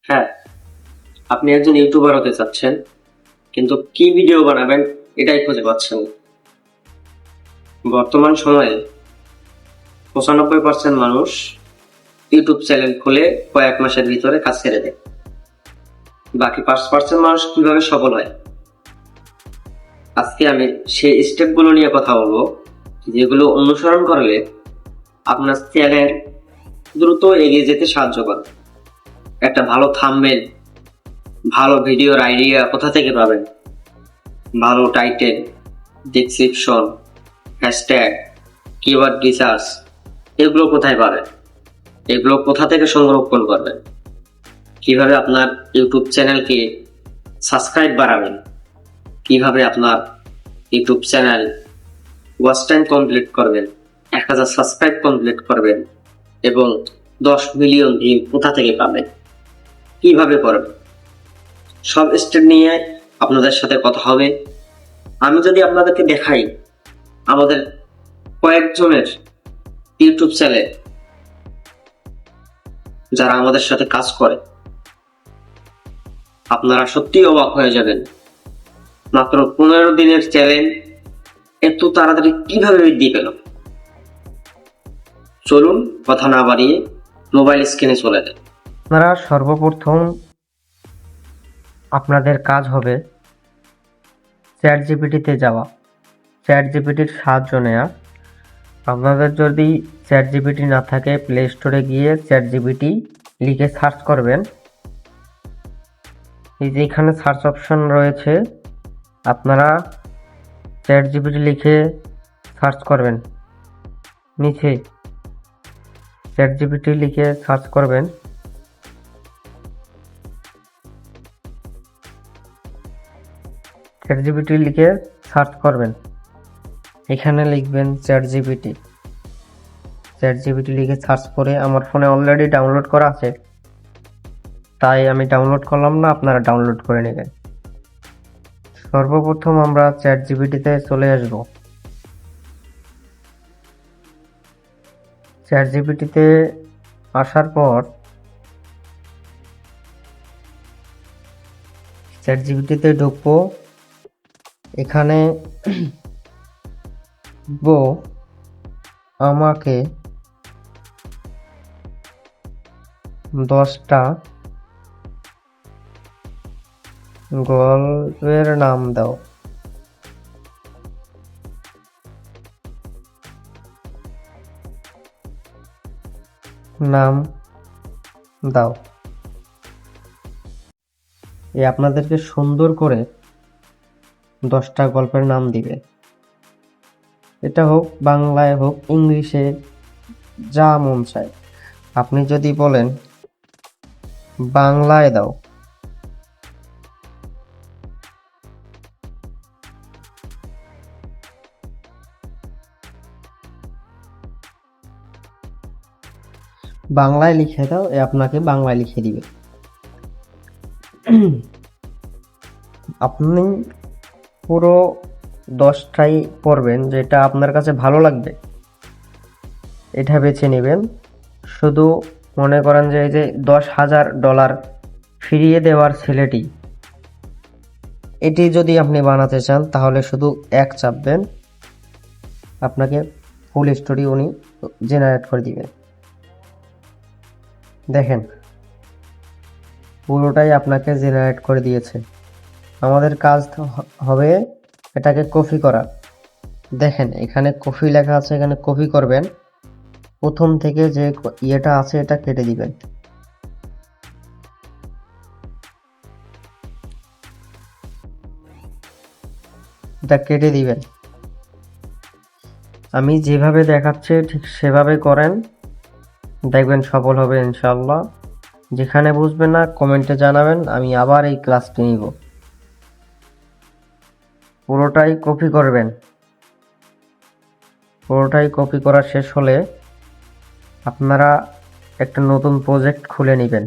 হ্যাঁ, আপনি একজন ইউটিউবার হতে চাচ্ছেন, কিন্তু কি ভিডিও বানাবেন এটাই খুঁজে পাচ্ছেন না। বর্তমান সময়ে 95% মানুষ ইউটিউব চ্যানেল খুলে কয়েক মাসের ভিতরে কাজ ছেড়ে দেয়। বাকি 5% মানুষ কিভাবে সফল হয়, আজকে আমি সেই স্টেপগুলো নিয়ে কথা বলবো, যেগুলো অনুসরণ করলে আপনার চ্যানেল দ্রুত এগিয়ে যেতে সাহায্য করে। একটা ভালো থাম্বনেল, ভালো ভিডিওর আইডিয়া কোথা থেকে পাবেন, ভালো title, description, hashtag, keyword research, এগুলো কোথায় পাবেন, এগুলো কোথা থেকে সংরক্ষণ করবেন, কিভাবে আপনার ইউটিউব চ্যানেলকে সাবস্ক্রাইব বাড়াবেন, কিভাবে আপনার YouTube channel watch time complete করবেন, 1000 সাবস্ক্রাইব কমপ্লিট করবেন এবং 10 মিলিয়ন ভিউ কোথা থেকে পাবেন, কিভাবে করবেন, সব স্টেপ নিয়ে আপনাদের সাথে কথা হবে। আমি যদি আপনাদেরকে দেখাই আমাদের কয়েকজনের ইউটিউব চ্যানেল যারা আমাদের সাথে কাজ করে, আপনারা সত্যি অবাক হয়ে যাবেন। মাত্র 15 দিনের চ্যালেঞ্জ এত তাড়াতাড়ি কিভাবে বৃদ্ধি পেল। চলুন কথা না বাড়িয়ে মোবাইল স্ক্রিনে চলে যান। আপনারা সর্বপ্রথম আপনাদের কাজ হবে চ্যাটজিপিটিতে যাওয়া, চ্যাটজিপিটির সাহায্য নেওয়া। আপনাদের যদি চ্যাটজিপিটি না থাকে, প্লে স্টোরে গিয়ে চ্যাটজিপিটি লিখে সার্চ করবেন। এই যে এখানে সার্চ অপশন রয়েছে, আপনারা চ্যাটজিপিটি লিখে সার্চ করবেন। নিচে চ্যাটজিপিটি লিখে সার্চ করবেন। চ্যাটজিপিটি লিখে সার্চ করবেন, এখানে লিখবেন চ্যাটজিপিটি। চ্যাটজিপিটি লিখে সার্চ করে, আমার ফোনে অলরেডি ডাউনলোড করা আছে, তাই আমি ডাউনলোড করলাম না, আপনারা ডাউনলোড করে নেবেন। সর্বপ্রথম আমরা চ্যাটজিপিটিতে চলে আসব। চ্যাটজিপিটিতে আসার পর চ্যাটজিপিটিতে ঢুকবো। এখানে আমাকে 10টা গল্পের নাম দাও। নাম দাও। আপনাদেরকে সুন্দর করে 10টা গল্পের নাম দিবে। এটা হোক বাংলায়, হোক ইংলিশে, যা মন চায়। আপনি যদি বলেন বাংলায় দাও, বাংলায় লিখে দাও, আপনাকে বাংলায় লিখে দিবে। আপনি পুরো 10টাই পড়বেন, যেটা আপনার কাছে ভালো লাগবে এটা বেছে নেবেন। শুধু মনে করেন যে এই যে $10,000 ফিরিয়ে দেওয়ার ছেলেটি, এটি যদি আপনি বানাতে চান তাহলে শুধু এক চাপবেন, আপনাকে ফুল স্টোরি উনি জেনারেট করে দিবেন। দেখেন, পুরোটাই আপনাকে জেনারেট করে দিয়েছে। আমাদের কাজ হবে এটাকে কপি করা। দেখেন এখানে কপি লেখা আছে, এখানে কপি করবেন। প্রথম থেকে যে ইয়েটা আছে এটা কেটে দিবেন। এটা কেটে দিবেন। আমি যেভাবে দেখাচ্ছি ঠিক সেভাবে করেন, দেখবেন সফল হবে ইনশাআল্লাহ। যেখানে বুঝবেন না কমেন্টে জানাবেন, আমি আবার এই ক্লাসটি নিব। পুরোটাই কপি করবেন। পুরোটাই কপি করা শেষ হলে আপনারা একটা নতুন প্রজেক্ট খুলে নেবেন।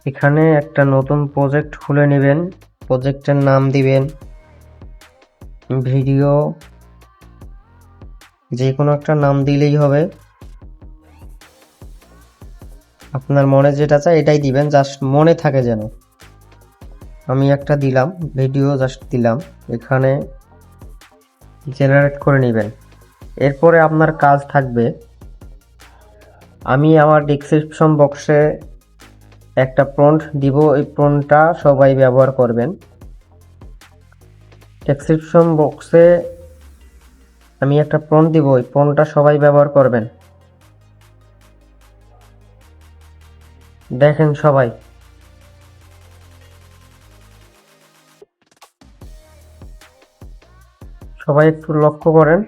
এখানে একটা নতুন প্রজেক্ট খুলে নেবেন। প্রজেক্টের নাম দিবেন ভিডিও, যে কোনো একটা নাম দিলেই হবে। আপনার মনে যেটা চায় এটাই দিবেন, জাস্ট মনে থাকে যেন। আমি একটা দিলাম, ভিডিও জাস্ট দিলাম, এখানে জেনারেট করে নেবেন। এরপরে আপনার কাজ থাকবে, আমি আমার ডেসক্রিপশন বক্সে একটা প্রম্পট দিব, এই প্রম্পটটা সবাই ব্যবহার করবেন। ডেসক্রিপশন বক্সে আমি একটা প্রম্পট দিব, এই প্রম্পটটা সবাই ব্যবহার করবেন। দেখেন সবাই, সবাই একটু লক্ষ্য করেন।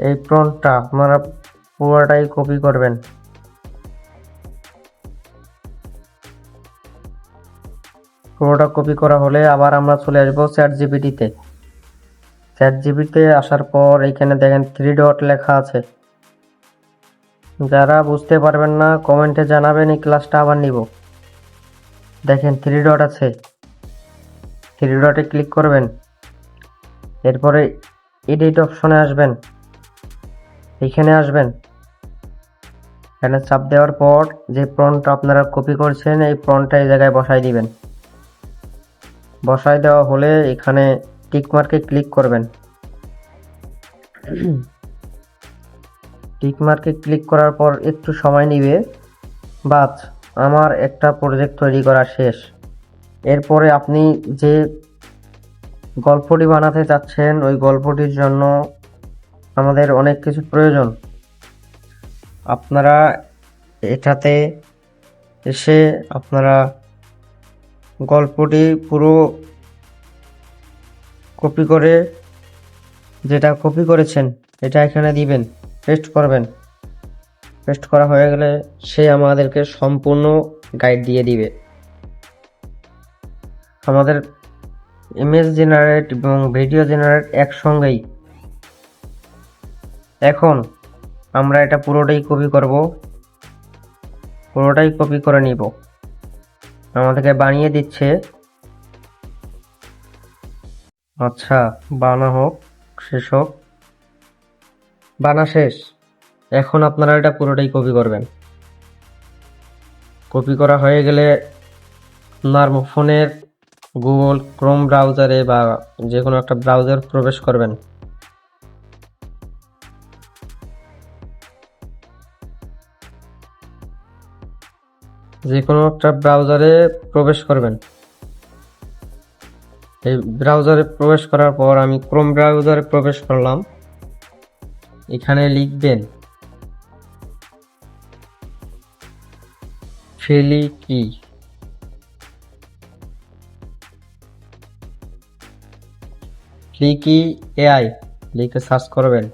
এই প্রম্পটটা আপনারা পুরোটাই কপি করবেন। পুরোটা কপি করা হলে আবার আমরা চলে আসবো চ্যাট জিপিটিতে। চ্যাট জিপিটিতে আসার পর এখানে দেখেন 3 ডট লেখা আছে। যারা বুঝতে পারবেন না কমেন্টে জানাবেন, এই ক্লাসটা আবার নিব। দেখেন 3 ডট আছে, 3 ডটে ক্লিক করবেন। এরপরে এডিট অপশনে আসবেন, এইখানে আসবেন। এখানে চাপ দেওয়ার পর যে প্রম্পটটা আপনারা কপি করছেন এই প্রম্পটটা এই জায়গায় বসাই দিবেন। বসাই দেওয়া হলে এখানে টিক মার্কে ক্লিক করবেন। টিক মার্কে ক্লিক করার পর একটু সময় নিবে, বাস আমার একটা প্রজেক্ট তৈরি করা শেষ। এরপরে আপনি যে গল্পটি বানাতে চাচ্ছেন ওই গল্পটির জন্য আমাদের অনেক কিছু প্রয়োজন। আপনারা এটাতে এসে আপনারা গল্পটি পুরো কপি করে, যেটা কপি করেছেন এটা এখানে দিবেন, পেস্ট করবেন। পেস্ট করা হয়ে গেলে সে আমাদেরকে সম্পূর্ণ গাইড দিয়ে দিবে। আমাদের ইমেজ জেনারেট এবং ভিডিও জেনারেট একসঙ্গেই। এখন আমরা এটা পুরোটাই কপি করব, পুরোটাই কপি করে নিব। আমাদেরকে বানিয়ে দিচ্ছে। আচ্ছা, বানা হোক, শেষ হোক। বানা শেষ। এখন আপনারা এটা পুরোটাই কপি করবেন। কপি করা হয়ে গেলে আপনার ফোনের গুগল ক্রোম ব্রাউজারে বা যে কোনো একটা ব্রাউজার প্রবেশ করবেন। যে কোনো একটা ব্রাউজারে প্রবেশ করবেন। এই ব্রাউজারে প্রবেশ করার পর আমি ক্রোম ব্রাউজারে প্রবেশ করলাম। এখানে লিখবেন ফ্লিকি। ফ্লিকি এআই লিখে সার্চ করবেন।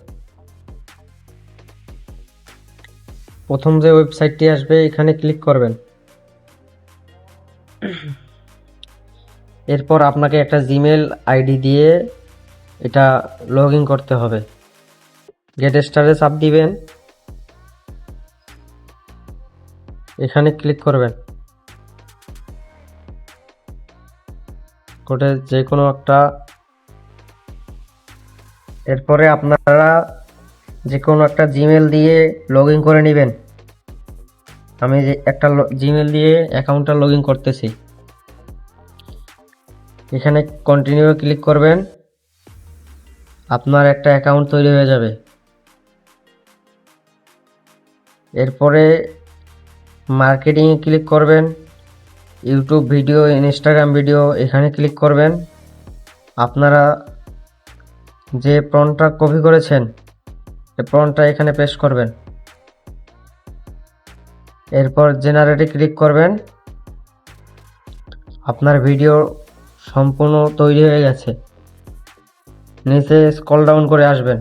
প্রথম যে ওয়েবসাইটটি আসবে এখানে ক্লিক করবেন। এরপর আপনাকে একটা জিমেল আইডি দিয়ে এটা লগ ইন করতে হবে। গেট স্টারে চাপ দিবেন, এখানে ক্লিক করবেন। কোডে যে কোনো একটা, এরপরে আপনারা যে কোনো একটা জিমেল দিয়ে লগ ইন করে নেবেন। আমি যে একটা জিমেল দিয়ে অ্যাকাউন্টটা লগ ইন করতেছি। এখানে কন্টিনিউ ক্লিক করবেন, আপনার একটা অ্যাকাউন্ট তৈরি হয়ে যাবে। এরপরে মার্কেটিংয়ে ক্লিক করবেন, ইউটিউব ভিডিও, ইনস্টাগ্রাম ভিডিও, এখানে ক্লিক করবেন। আপনারা যে প্রম্পটটা কপি করেছেন এই প্রম্পটটা এখানে পেস্ট করবেন। এরপর জেনারেটে ক্লিক করবেন। আপনার ভিডিও সম্পূর্ণ তৈরি হয়ে গেছে। নিচে স্ক্রল ডাউন করে আসবেন।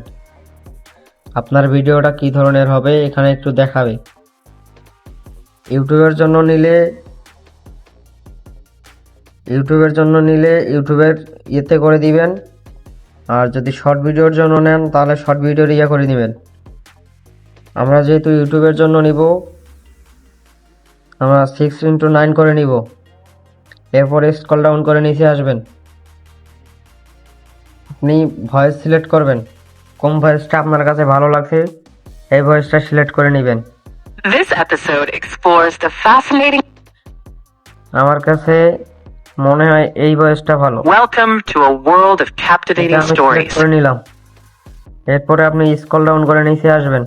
আপনার ভিডিওটা কি ধরনের হবে এখানে একটু দেখাবে। ইউটিউবের জন্য নিলে ইউটিউবের ইয়েতে করে দিবেন, আর যদি শর্ট ভিডিওর জন্য নেন তাহলে শর্ট ভিডিওর ইয়ে করে দিবেন। আমরা যেহেতু ইউটিউবের জন্য নিব, আমরা 6:9 করে নিব। এরপরে স্ক্রল ডাউন করে নিচে আসবেন। আপনি ভয়েস সিলেক্ট করবেন, কোন ভয়েসটা আপনার কাছে ভালো লাগছে এই ভয়েসটা সিলেক্ট করে নেবেন। This episode explores the fascinating. আমার কাছে মনে হয় এই ভয়েসটা ভালো, Welcome to a world of এটা captivating আমি সিলেক্ট stories. করে নিলাম। এরপরে আপনি স্ক্রল ডাউন করে নিচে আসবেন,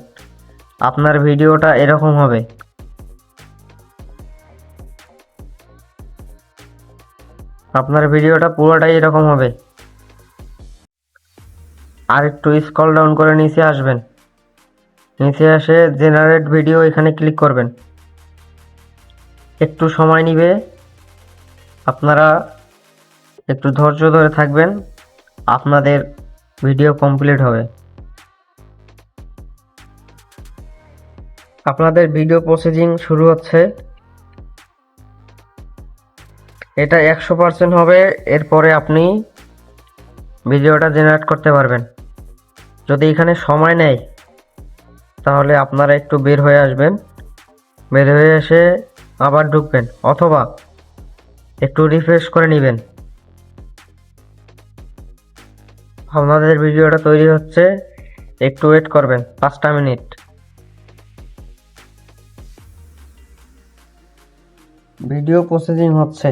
আপনার ভিডিওটা এরকম হবে। আপনার ভিডিওটা পুরোটাই এরকম হবে। আর একটু স্ক্রল ডাউন করে নিচে আসবেন, নিচে এসে জেনারেট ভিডিও এখানে ক্লিক করবেন। একটু সময় নিবে, আপনারা একটু ধৈর্য ধরে থাকবেন, আপনাদের ভিডিও কমপ্লিট হবে। আপনাদের ভিডিও প্রসেসিং শুরু হচ্ছে। এটা 100% হবে, এরপরে আপনি ভিডিওটা জেনারেট করতে পারবেন। যদি এখানে সময় নেয় তাহলে আপনারা একটু বের হয়ে আসবেন, বের হয়ে এসে আবার ঢুকবেন অথবা একটু রিফ্রেশ করে নেবেন। আপনাদের ভিডিওটা তৈরি হচ্ছে, একটু ওয়েট করবেন 5টা মিনিট। ভিডিও প্রসেসিং হচ্ছে,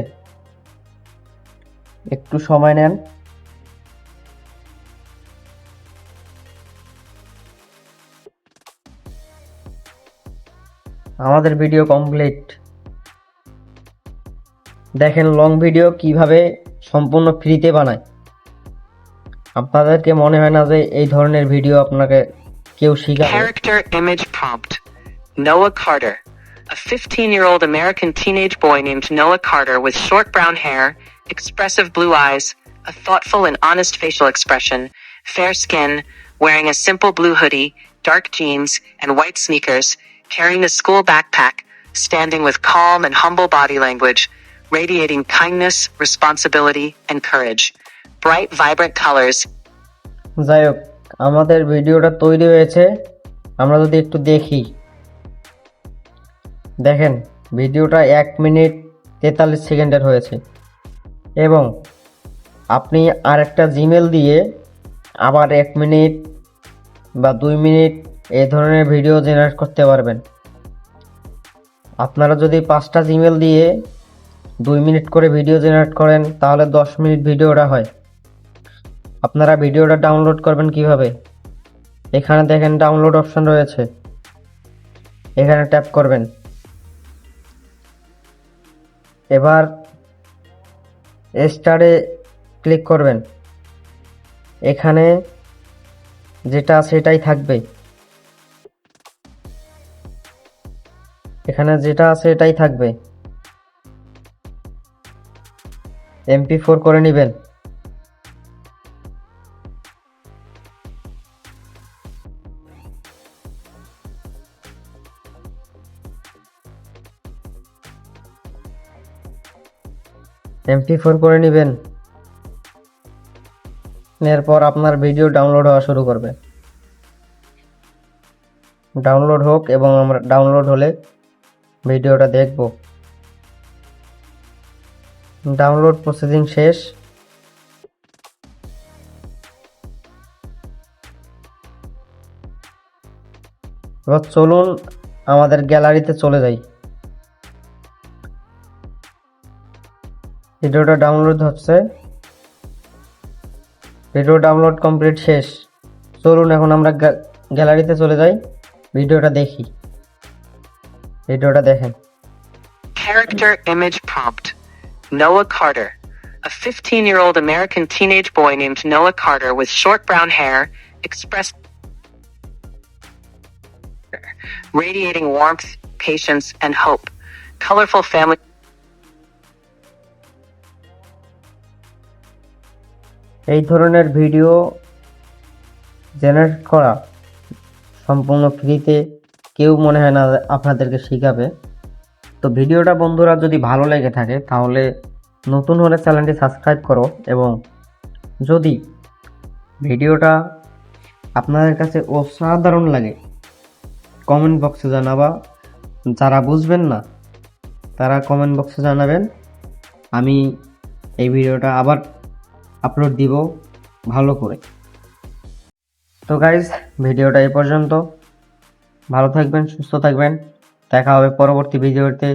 একটু সময় নেন। আমাদের ভিডিও কমপ্লিট। দেখেন লং ভিডিও কিভাবে সম্পূর্ণ ফ্রিতে বানায়। আপনাদেরকে মনে হয় না যে এই ধরনের ভিডিও আপনাকে কেউ শিখাবে? Character image prompt. Noah Carter. A 15-year-old American teenage boy named Noah Carter with short brown hair, expressive blue eyes, a thoughtful and honest facial expression, fair skin, wearing a simple blue hoodie, dark jeans, and white sneakers, carrying a school backpack, standing with calm and humble body language, radiating kindness, responsibility, and courage. Bright, vibrant colors. যাই হোক, আমাদের ভিডিওটা তৈরি হয়েছে, আমরা যদি একটু দেখি। দেখেন ভিডিওটা 1 মিনিট 43 সেকেন্ডের হয়েছে এবং আপনি আরেকটা জিমেল দিয়ে আবার 1 মিনিট বা 2 মিনিট এই ধরনের ভিডিও জেনারেট করতে পারবেন। আপনারা যদি 5টা জিমেল দিয়ে 2 মিনিট করে ভিডিও জেনারেট করেন তাহলে 10 মিনিট ভিডিওটা হয়। আপনারা ভিডিওটা ডাউনলোড করবেন কিভাবে? এখানে দেখেন ডাউনলোড অপশন রয়েছে, এখানে ট্যাপ করবেন। এবার স্টারে ক্লিক করবেন, এখানে যেটা আছে এটাই থাকবে, এখানে যেটা আছে এটাই থাকবে। MP4 করে নেবেন। MP4 করে নেবেন, এরপর আপনার ভিডিও ডাউনলোড হওয়া শুরু করবে। ডাউনলোড হোক এবং আমরা ডাউনলোড হলে ভিডিওটা দেখব। ডাউনলোড প্রসেসিং শেষ। এবার চলুন আমাদের গ্যালারিতে চলে যাই। ভিডিওটা ডাউনলোড হচ্ছে, ভিডিও ডাউনলোড কমপ্লিট শেষ। চলুন এখন আমরা গ্যালারিতে চলে যাই, ভিডিওটা দেখি। ভিডিওটা দেখেন। Character image prompt. Noah Carter. A 15-year-old American teenage boy named Noah Carter with short brown hair, expressed radiating warmth, patience, and hope. Colorful family. এই ধরনের ভিডিও জেনারেট করা সম্পূর্ণ ফ্রিতে, কেউ মনে হয় না আপনাদেরকে শেখাবে। তো ভিডিওটা বন্ধুরা যদি ভালো লেগে থাকে তাহলে নতুন হলে চ্যানেলটি সাবস্ক্রাইব করো এবং যদি ভিডিওটা আপনাদের কাছে অসাধারণ লাগে কমেন্ট বক্সে জানাবা। যারা বুঝবেন না তারা কমেন্ট বক্সে জানাবেন, আমি এই ভিডিওটা আবার আপলোড দিব ভালো করে। তো গাইজ, ভিডিওটা এই পর্যন্ত। ভালো থাকবেন, সুস্থ থাকবেন, দেখা হবে পরবর্তী ভিডিওতে।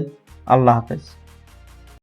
আল্লাহ হাফেজ।